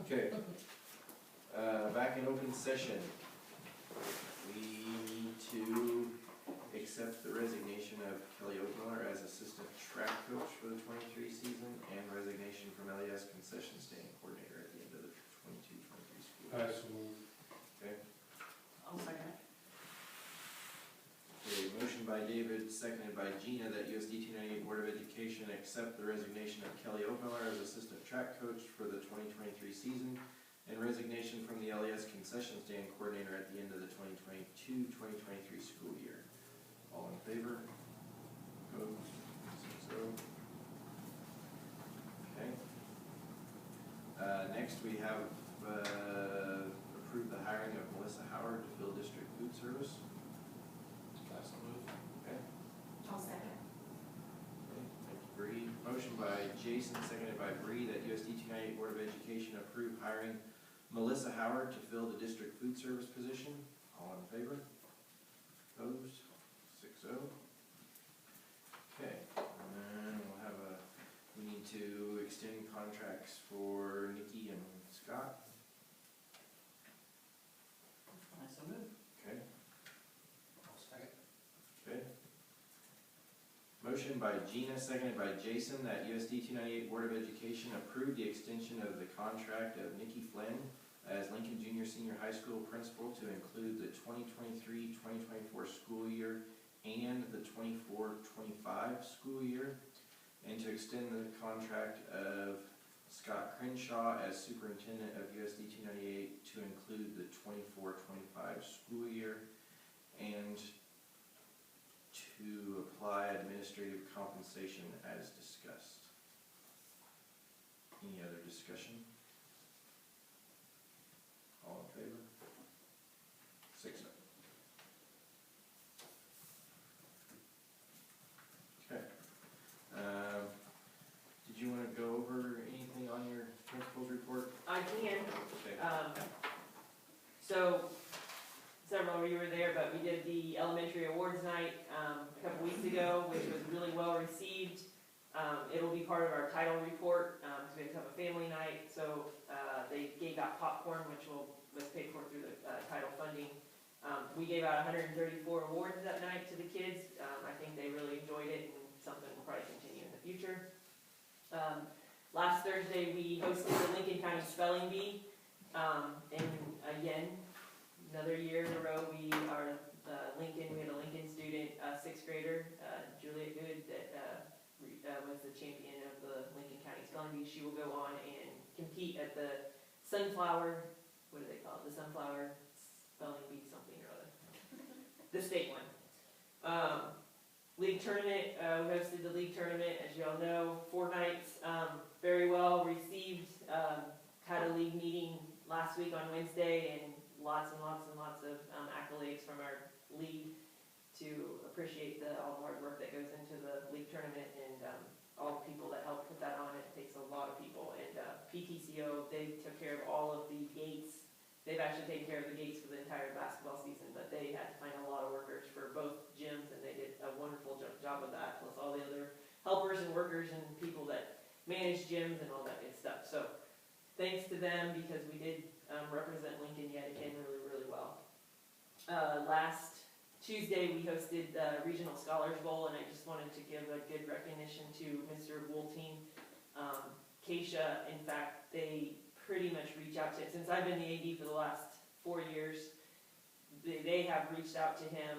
Okay. Back in open session. We need to accept the resignation of Kelly Oakmiller as assistant track coach for the 23 season and resignation from LES concession stand coordinator at the end of the 22-23 school year. So moved. Okay. I'll second it. Okay, motion by David, seconded by Gina, that USD 298 Board of Education accept the resignation of Kelly Oakmiller as assistant track coach for the 2023 season and resignation from the LES concession stand coordinator at the end of the 2022-2023 school year. All in favor? Opposed? 6-0. Okay. Next we have approved the hiring of Melissa Howard to fill district food service. So moved. Okay. I'll second. Okay, thank you, Bree. Motion by Jason, seconded by Bree, that USD 298 Board of Education approve hiring Melissa Howard to fill the district food service position. All in favor? Opposed? 6-0. Okay, and then we'll have we need to extend contracts for Nikki and Scott. I so moved. Okay. I'll second. Okay. Motion by Gina, seconded by Jason, that USD 298 Board of Education approve the extension of the contract of Nikki Flynn as Lincoln Junior Senior High School principal to include the 2023-2024 school year and the 24-25 school year, and to extend the contract of Scott Crenshaw as superintendent of USD 298 to include the 24-25 school year, and to apply administrative compensation as discussed. Any other discussion? All in favor? 6-0. Okay. Did you want to go over anything on your principal's report? I can. Okay. So, several of you were there, but we did the elementary awards night a couple weeks ago, which was really well received. It'll be part of our title report, because we have a family night, so they gave out popcorn, which was paid for through the title funding. We gave out 134 awards that night to the kids. I think they really enjoyed it, and something will probably continue in the future. Last Thursday, we hosted the Lincoln County Spelling Bee, and again, another year in a row, we had a Lincoln student, 6th grader, Juliet Good, that was the champion of the Lincoln County Spelling Bee. She will go on and compete at the Sunflower, what do they call it? The Sunflower Spelling Bee something or other. The state one. League tournament, we hosted the league tournament, as you all know, 4 nights, very well received. Had a league meeting last week on Wednesday, and lots and lots and lots of accolades from our league to appreciate all the hard work that goes into the league tournament, and all the people that help put that on. It takes a lot of people, and PTCO, they took care of all of the gates. They've actually taken care of the gates for the entire basketball season, but they had to find a lot of workers for both gyms, and they did a wonderful job of that, plus all the other helpers and workers and people that manage gyms and all that good stuff. So thanks to them, because we did represent Lincoln yet again really, really well. Last Tuesday, we hosted the Regional Scholars Bowl, and I just wanted to give a good recognition to Mr. Wolting. Keisha, in fact, they pretty much reach out to him. Since I've been the AD for the last 4 years, they have reached out to him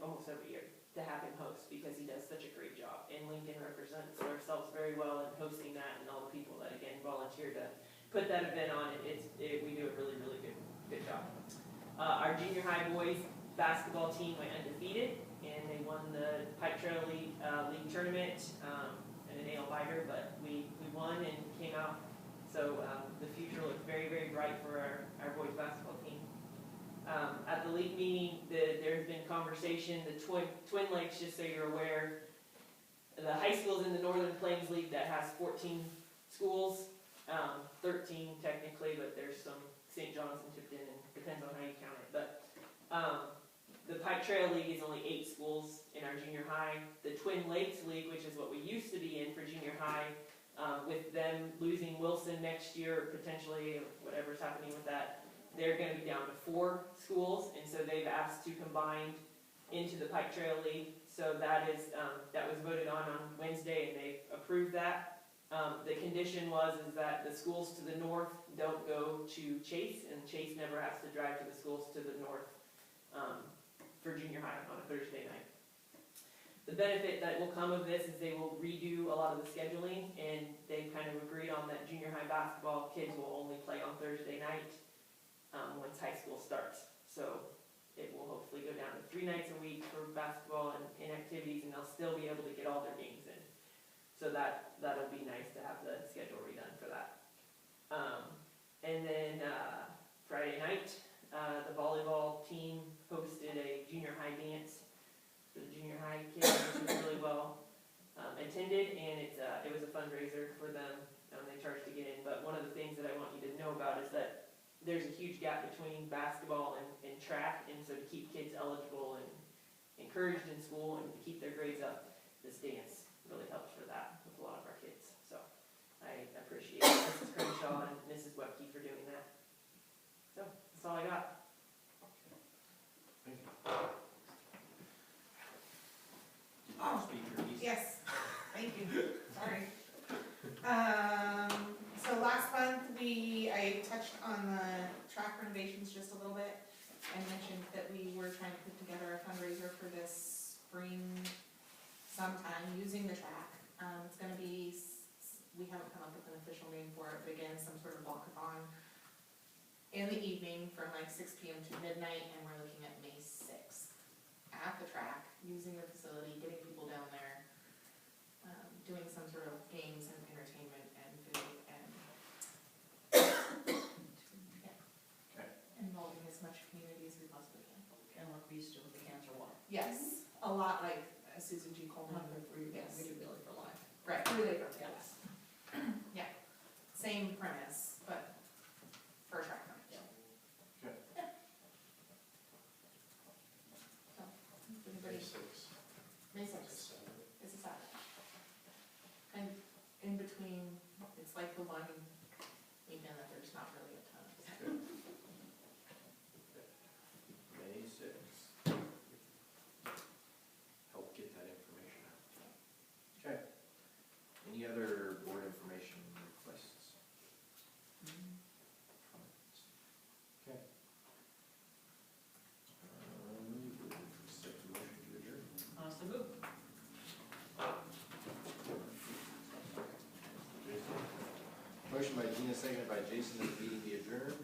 almost every year to have him host, because he does such a great job. And Lincoln represents ourselves very well in hosting that, and all the people that, again, volunteer to put that event on. We do a really, really good job. Our junior high boys basketball team went undefeated, and they won the Pipe Trail League tournament in a nail biter, but we won and came out. So the future looks very, very bright for our boys basketball team. At the league meeting, there's been conversation. The Twin Lakes, just so you're aware, the high school's in the Northern Plains League that has 14 schools, 13 technically, but there's some St. John's and Tipton, and depends on how you count it. But the Pipe Trail League is only 8 schools in our junior high. The Twin Lakes League, which is what we used to be in for junior high, With them losing Wilson next year, potentially, or whatever's happening with that, they're gonna be down to 4 schools, and so they've asked to combine into the Pike Trail League. So that was voted on Wednesday, and they approved that. The condition is that the schools to the north don't go to Chase, and Chase never has to drive to the schools to the north for junior high on a Thursday night. The benefit that will come of this is they will redo a lot of the scheduling, and they kind of agreed on that junior high basketball kids will only play on Thursday night once high school starts. So it will hopefully go down to 3 nights a week for basketball and activities, and they'll still be able to get all their games in. So that'll be nice to have the schedule redone for that. And then Friday night, the volleyball team hosted a junior high dance for the junior high kids, which was really well attended, and it was a fundraiser for them. They charged to get in, but one of the things that I want you to know about is that there's a huge gap between basketball and track, and so to keep kids eligible and encouraged in school and to keep their grades up, this dance really helps for that with a lot of our kids. So I appreciate Mrs. Crenshaw and Mrs. Webke for doing that. So that's all I got. Thank you. Did you speak your piece? Yes, thank you, sorry. So last month, I touched on the track renovations just a little bit, and mentioned that we were trying to put together a fundraiser for this spring sometime using the track. It's gonna be, we haven't come up with an official name for it, but again, some sort of walkathon in the evening from like 6 p.m. to midnight, and we're looking at May 6th at the track, using the facility, getting people down there, doing some sort of games and entertainment and food and involving as much community as we possibly can. Kind of like we used to with the cancer walk. Yes, a lot like Susan G. Coleman. Yes. We do Really for Life. Right, really, yes. Yeah, same premise, but for a track run. Yeah. Okay. Yeah. So, everybody, May 6th. May 6th, it's a Saturday. And in between, it's like the one weekend that there's not really a ton of. May 6th. Help get that information out. Okay. Any other board information requests? Comments? Okay. Accept the motion to adjourn. So move. Jason? Motion by Gina, seconded by Jason, that the meeting be adjourned.